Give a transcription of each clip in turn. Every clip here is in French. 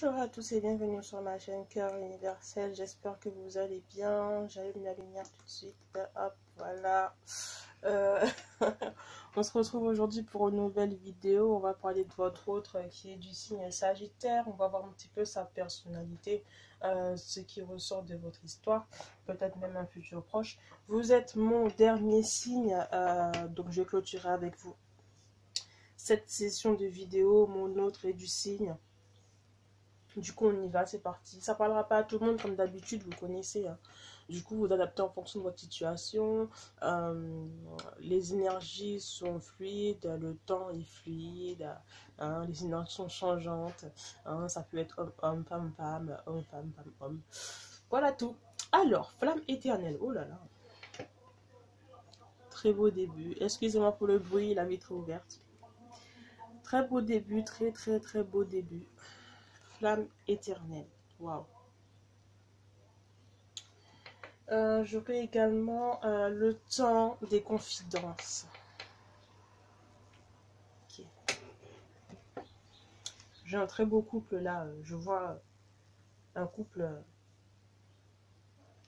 Bonjour à tous et bienvenue sur ma chaîne Cœur Universel. J'espère que vous allez bien. J'allume la lumière tout de suite. Hop, voilà. Euh, On se retrouve aujourd'hui pour une nouvelle vidéo. On va parler de votre autre qui est du signe Sagittaire. On va voir un petit peu sa personnalité, ce qui ressort de votre histoire, peut-être même un futur proche. Vous êtes mon dernier signe, donc je vais clôturer avec vous cette session de vidéo. Mon autre est du signe. Du coup, on y va, c'est parti. Ça parlera pas à tout le monde comme d'habitude, vous connaissez, hein. Du coup, vous adaptez en fonction de votre situation. Les énergies sont fluides, le temps est fluide, hein, les énergies sont changeantes. Hein, ça peut être homme, femme, femme, homme, femme, femme, homme. Voilà tout. Alors, flamme éternelle. Oh là là. Très beau début. Excusez-moi pour le bruit, la vitre est ouverte. Très beau début, très beau début. Flamme éternelle. Waouh. J'aurai également le temps des confidences. Okay. J'ai un très beau couple là. Je vois un couple.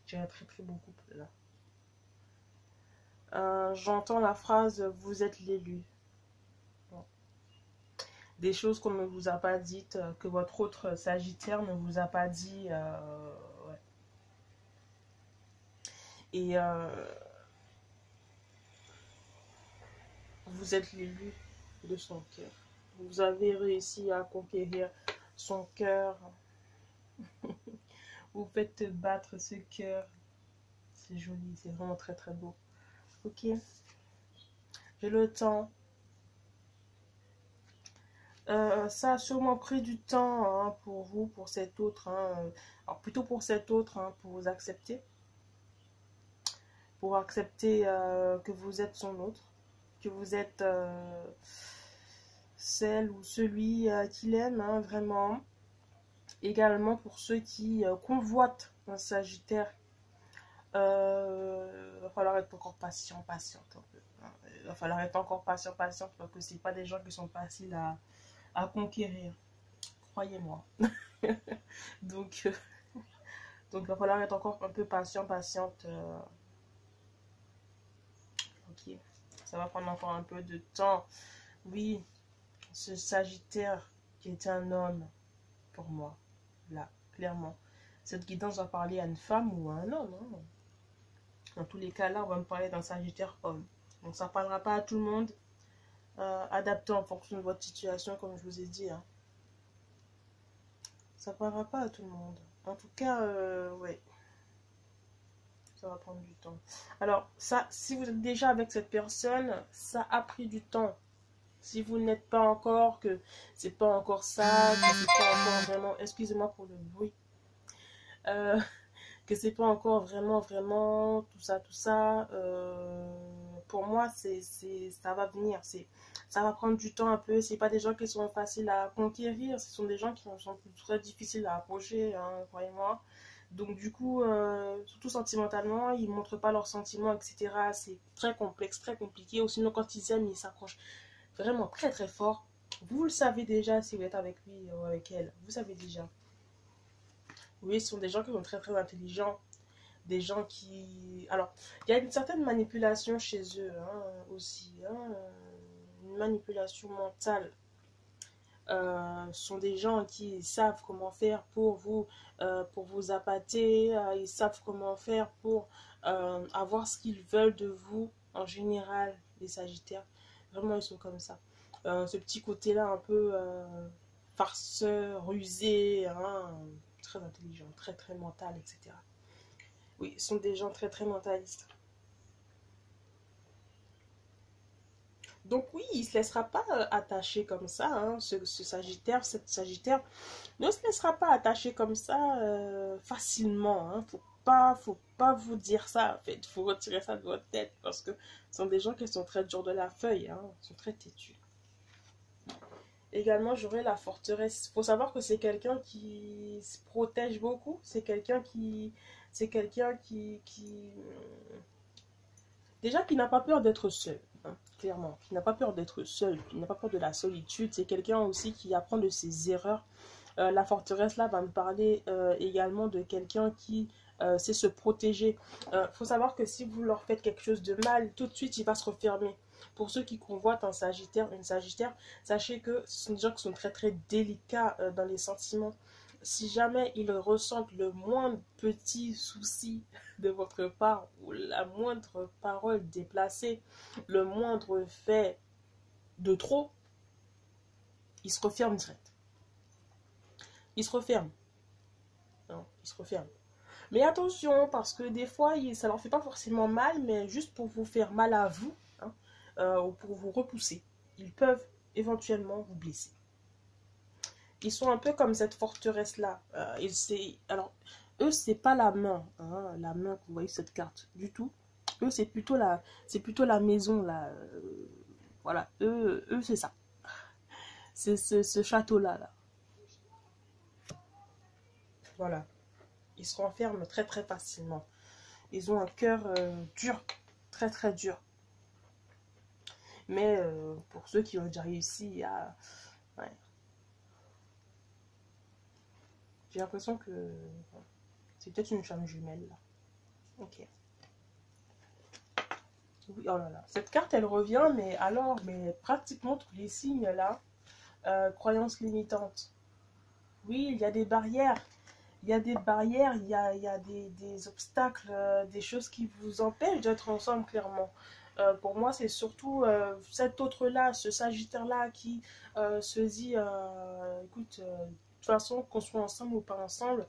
J'ai un très beau couple là. J'entends la phrase « Vous êtes l'élu ». Bon. Des choses qu'on ne vous a pas dites, que votre autre Sagittaire ne vous a pas dit. Ouais. Et vous êtes l'élu de son cœur. Vous avez réussi à conquérir son cœur. Vous faites battre ce cœur. C'est joli, c'est vraiment très beau. Ok. J'ai le temps. Ça a sûrement pris du temps, hein, pour vous, pour cet autre. Hein. Alors plutôt pour cet autre, hein, pour vous accepter. Pour accepter que vous êtes son autre. Que vous êtes celle ou celui qu'il aime, hein, vraiment. Également pour ceux qui convoitent un Sagittaire. Il va falloir être encore patiente un peu. Il va falloir être encore patiente parce que c'est pas des gens qui sont faciles à conquérir. Croyez-moi. donc, il va falloir être encore un peu patiente. Ok. Ça va prendre encore un peu de temps. Oui, ce Sagittaire qui est un homme pour moi. Là, clairement. Cette guidance va parler à une femme ou à un homme. Hein. Dans tous les cas, là, on va me parler d'un Sagittaire homme. Donc, ça ne parlera pas à tout le monde. Adapté en fonction de votre situation, comme je vous ai dit. Hein. Ça ne parlera pas à tout le monde. En tout cas, ouais. Ça va prendre du temps. Alors, ça, si vous êtes déjà avec cette personne, ça a pris du temps. Si vous n'êtes pas encore, que c'est pas encore ça, que c'est pas encore vraiment... Excusez-moi pour le bruit. Que c'est pas encore vraiment tout ça, pour moi ça va venir, ça va prendre du temps un peu. C'est pas des gens qui sont faciles à conquérir, ce sont des gens qui sont très difficiles à approcher, hein, croyez-moi. Donc du coup, surtout sentimentalement, ils montrent pas leurs sentiments, etc. C'est très complexe, très compliqué. Ou sinon quand ils aiment, ils s'accrochent vraiment très fort. Vous le savez déjà si vous êtes avec lui ou avec elle, vous savez déjà. Oui, ce sont des gens qui sont très intelligents. Des gens qui... Alors, il y a une certaine manipulation chez eux, hein, aussi. Hein, une manipulation mentale. Ce sont des gens qui savent comment faire pour vous appâter. Ils savent comment faire pour avoir ce qu'ils veulent de vous. En général, les Sagittaires. Vraiment, ils sont comme ça. Ce petit côté-là, un peu farceur, rusé, hein, très intelligent, très mental, etc. Oui, ce sont des gens très mentalistes. Donc oui, il ne se laissera pas attacher comme ça, hein, ce Sagittaire, cette Sagittaire ne se laissera pas attacher comme ça facilement. Hein. Faut pas vous dire ça, en fait. Il faut retirer ça de votre tête parce que ce sont des gens qui sont très durs de la feuille, hein, sont très têtus. Également, j'aurai la forteresse. Il faut savoir que c'est quelqu'un qui se protège beaucoup. C'est quelqu'un qui... Déjà, qui n'a pas peur d'être seul. Hein, clairement. Qui n'a pas peur d'être seul. Qui n'a pas peur de la solitude. C'est quelqu'un aussi qui apprend de ses erreurs. La forteresse là va me parler également de quelqu'un qui sait se protéger. Faut savoir que si vous leur faites quelque chose de mal, tout de suite il va se refermer. Pour ceux qui convoitent un Sagittaire, une Sagittaire, sachez que ce sont des gens qui sont très très délicats dans les sentiments. Si jamais ils ressentent le moindre petit souci de votre part, ou la moindre parole déplacée, le moindre fait de trop, ils se referment direct. Ils se referment. Non, ils se referment. Mais attention, parce que des fois, ça leur fait pas forcément mal, mais juste pour vous faire mal à vous, hein, ou pour vous repousser. Ils peuvent éventuellement vous blesser. Ils sont un peu comme cette forteresse-là. Alors, eux, c'est pas la main, hein, la main que vous voyez cette carte, du tout. Eux, c'est plutôt la maison, là. Voilà, eux c'est ça. C'est ce château-là, là. Voilà. Ils se renferment très très facilement. Ils ont un cœur dur, très très dur. Mais pour ceux qui ont déjà réussi à... Ouais. J'ai l'impression que c'est peut-être une femme jumelle là. Ok. Oui, oh là là. Cette carte elle revient, mais alors, mais pratiquement tous les signes là. Croyances limitantes. Oui, il y a des barrières. Il y a des barrières, il y a des obstacles, des choses qui vous empêchent d'être ensemble clairement. Pour moi, c'est surtout cet autre-là, ce Sagittaire-là qui se dit, écoute, de toute façon, qu'on soit ensemble ou pas ensemble,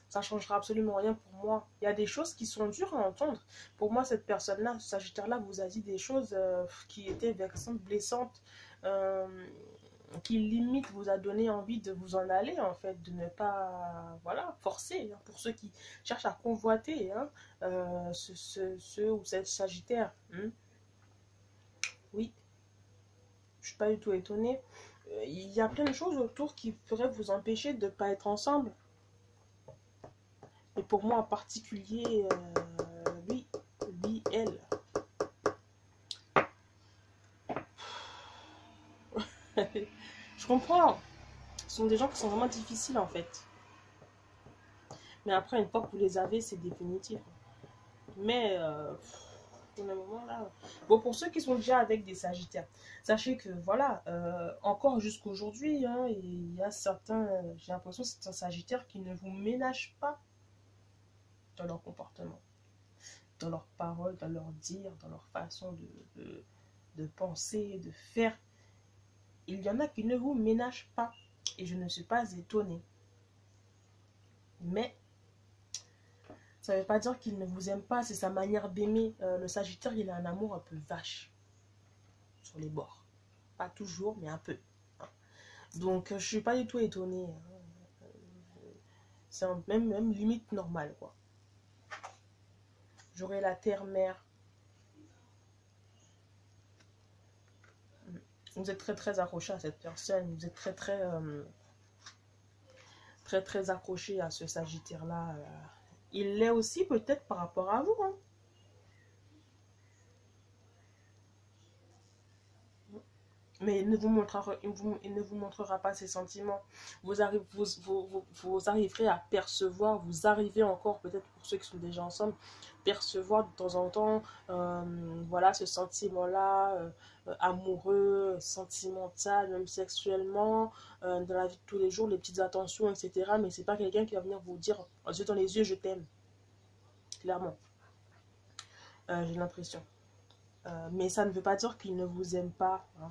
ça changera absolument rien pour moi. Il y a des choses qui sont dures à entendre. Pour moi, cette personne-là, ce Sagittaire-là, vous a dit des choses qui étaient vexantes, blessantes, euh, qui limite vous a donné envie de vous en aller, en fait, de ne pas, voilà, forcer, hein, pour ceux qui cherchent à convoiter, hein, ce ou cette Sagittaire. Hein. Oui, je suis pas du tout étonnée. Il y a plein de choses autour qui pourraient vous empêcher de ne pas être ensemble. Et pour moi en particulier, lui, elle. Je comprends. Ce sont des gens qui sont vraiment difficiles en fait. Mais après, une fois que vous les avez, c'est définitif. Mais pour le moment là. Bon, pour ceux qui sont déjà avec des Sagittaires, sachez que voilà, encore jusqu'aujourd'hui, hein, il y a certains, j'ai l'impression que c'est un Sagittaire qui ne vous ménage pas dans leur comportement, dans leurs paroles, dans leur dire, dans leur façon de penser, de faire. Il y en a qui ne vous ménagent pas. Et je ne suis pas étonnée. Mais ça ne veut pas dire qu'il ne vous aime pas, c'est sa manière d'aimer. Le Sagittaire, il a un amour un peu vache sur les bords. Pas toujours, mais un peu. Donc, je ne suis pas du tout étonnée. C'est même limite normal, quoi. J'aurais la terre-mère. Vous êtes très très accroché à cette personne. Vous êtes très très accroché à ce Sagittaire-là. Il l'est aussi peut-être par rapport à vous. Hein. Mais il ne vous montrera pas ses sentiments. Vous arriverez à percevoir, vous arrivez encore, peut-être pour ceux qui sont déjà ensemble, percevoir de temps en temps, voilà, ce sentiment-là, amoureux, sentimental, même sexuellement, dans la vie de tous les jours, les petites attentions, etc. Mais c'est pas quelqu'un qui va venir vous dire, en yeux dans les yeux, je t'aime. Clairement. J'ai l'impression. Mais ça ne veut pas dire qu'il ne vous aime pas. Hein.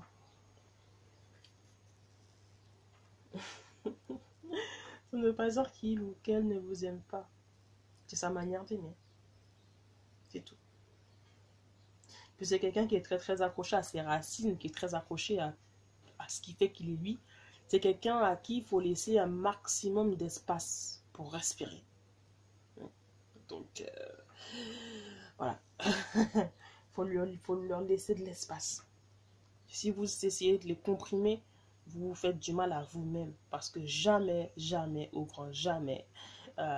Ça ne veut pas dire qu'il ou qu'elle ne vous aime pas. C'est sa manière d'aimer. C'est tout. Puis c'est quelqu'un qui est très très accroché à ses racines, qui est très accroché à ce qui fait qu'il est lui. C'est quelqu'un à qui il faut laisser un maximum d'espace pour respirer. Donc, voilà. Il faut leur laisser de l'espace. Si vous essayez de les comprimer, vous vous faites du mal à vous-même. Parce que jamais, jamais, au grand jamais,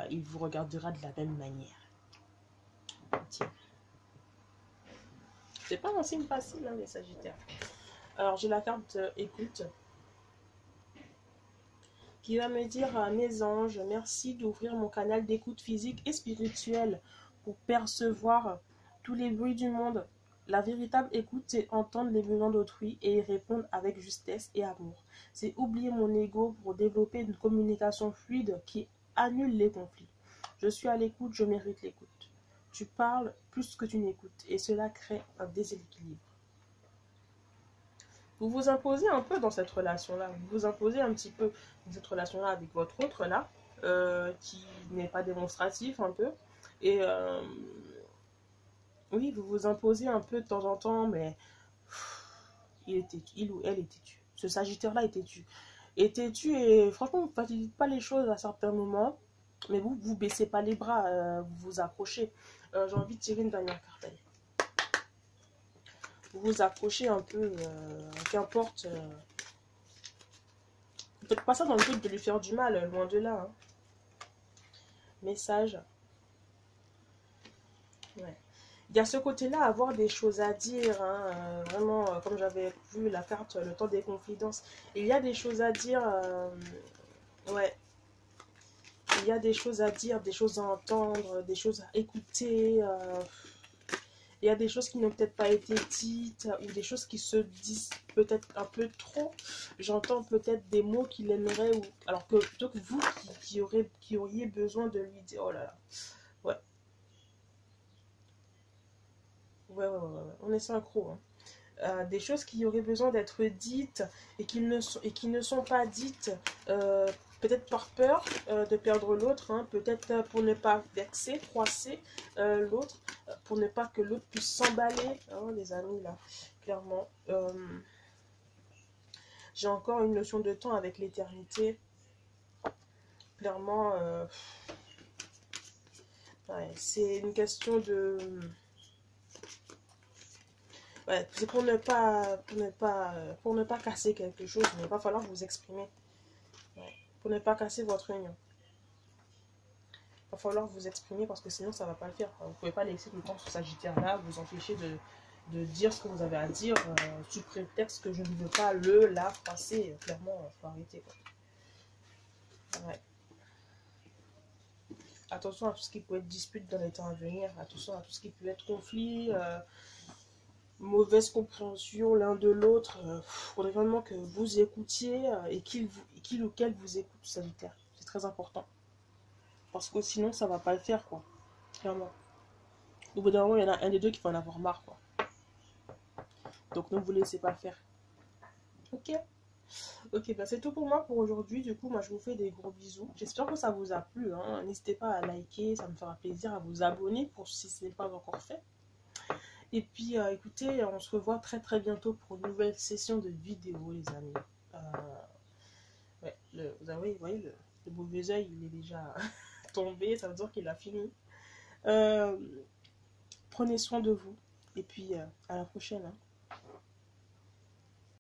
il vous regardera de la même manière. C'est pas un signe facile, hein, les Sagittaires. Alors, j'ai la carte écoute, qui va me dire mes anges, merci d'ouvrir mon canal d'écoute physique et spirituelle pour percevoir tous les bruits du monde. La véritable écoute, c'est entendre les besoins d'autrui et y répondre avec justesse et amour. C'est oublier mon ego pour développer une communication fluide qui annule les conflits. Je suis à l'écoute, je mérite l'écoute. Tu parles plus que tu n'écoutes et cela crée un déséquilibre. Vous vous imposez un peu dans cette relation-là. Vous vous imposez un petit peu dans cette relation-là avec votre autre là, qui n'est pas démonstratif un peu. Et oui, vous vous imposez un peu de temps en temps, mais il ou elle est têtu. Ce Sagittaire-là est têtu. Et têtu, et franchement, vous ne facilitez pas les choses à certains moments, mais vous baissez pas les bras, vous vous accrochez. J'ai envie de tirer une dernière carte. Allez. Vous vous accrochez un peu, qu'importe. Ne faites pas ça dans le but de lui faire du mal, loin de là. Hein. Message. Ouais. Il y a ce côté-là, avoir des choses à dire, hein, vraiment, comme j'avais vu la carte, le temps des confidences. Il y a des choses à dire, ouais. Il y a des choses à dire, des choses à entendre, des choses à écouter. Il y a des choses qui n'ont peut-être pas été dites ou des choses qui se disent peut-être un peu trop. J'entends peut-être des mots qu'il aimerait, ou alors que plutôt que vous qui auriez besoin de lui dire. Oh là là. Ouais. Ouais. On est synchro. Hein. Des choses qui auraient besoin d'être dites et qui ne sont pas dites, peut-être par peur de perdre l'autre, hein, peut-être pour ne pas vexer, froisser l'autre, pour ne pas que l'autre puisse s'emballer, hein, les amis, là, clairement. J'ai encore une notion de temps avec l'éternité. Clairement, ouais, c'est une question de... Ouais, c'est pour ne pas casser quelque chose, mais il va falloir vous exprimer. Ouais, pour ne pas casser votre union. Il va falloir vous exprimer parce que sinon ça ne va pas le faire. Vous ne pouvez pas laisser le temps ce Sagittaire-là vous empêcher de dire ce que vous avez à dire sous prétexte que je ne veux pas la passer. Clairement, il faut arrêter. Quoi. Ouais. Attention à tout ce qui peut être dispute dans les temps à venir. Attention à tout ce qui peut être conflit. Mauvaise compréhension l'un de l'autre. Il faudrait vraiment que vous écoutiez et qu'il ou qu'elle vous écoute, Sagittaire. C'est très important. Parce que sinon, ça va pas le faire, quoi. Clairement. Au bout d'un moment, il y en a un des deux qui va en avoir marre, quoi. Donc, ne vous laissez pas faire. Ok. Ok, bah c'est tout pour moi pour aujourd'hui. Du coup, moi, je vous fais des gros bisous. J'espère que ça vous a plu. Hein. N'hésitez pas à liker, ça me fera plaisir, à vous abonner pour si ce n'est pas encore fait. Et puis, écoutez, on se revoit très très bientôt pour une nouvelle session de vidéo, les amis. Ouais, vous voyez, le mauvais oeil, il est déjà tombé, ça veut dire qu'il a fini. Prenez soin de vous. Et puis, à la prochaine. Hein.